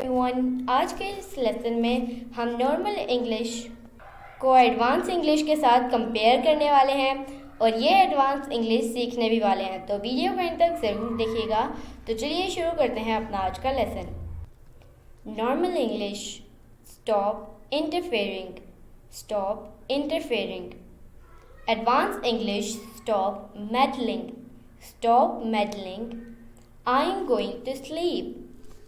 Everyone, आज के इस लेसन में हम नॉर्मल इंग्लिश को एडवांस इंग्लिश के साथ कंपेयर करने वाले हैं और ये एडवांस इंग्लिश सीखने भी वाले हैं। तो वीडियो को अंत तक ज़रूर देखिएगा। तो चलिए शुरू करते हैं अपना आज का lesson. Normal English, stop interfering, stop interfering. Advance English, stop meddling, stop meddling. I am going to sleep,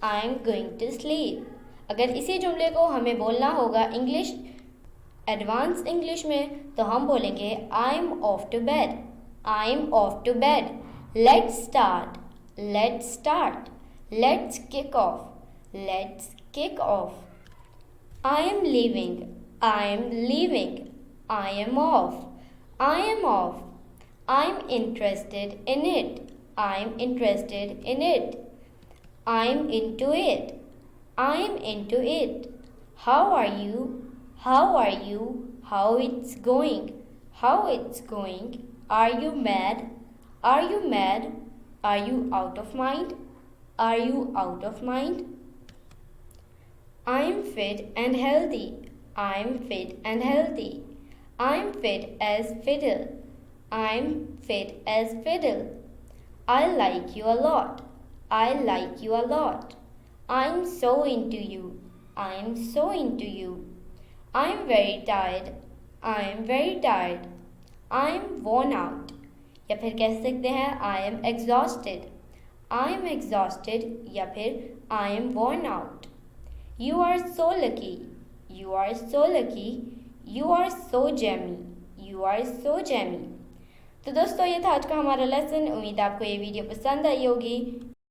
I am going to sleep. अगर इसी जुमले को हमें बोलना होगा इंग्लिश एडवांस इंग्लिश में तो हम बोलेंगे I am off to bed, I am off to bed. Let's start, let's start. Let's kick off, let's kick off. I am leaving, I am leaving. I am off, I am off. I'm interested in it, I'm interested in it. I'm into it, I'm into it. How are you, how are you? How it's going, how it's going. Are you mad, are you mad? Are you out of mind, are you out of mind? I'm fit and healthy, I'm fit and healthy. I'm fit as fiddle, I'm fit as fiddle. I like you a lot, I like you a lot. I'm so into you, I'm so into you. I'm very tired, I'm very tired. I'm worn out. या फिर कह सकते हैं I am exhausted, I am exhausted. या फिर I am worn out. You are so lucky, you are so lucky. You are so jammy, you are so jammy. तो दोस्तों ये था आज का हमारा लेसन। उम्मीद आपको ये वीडियो पसंद आई होगी।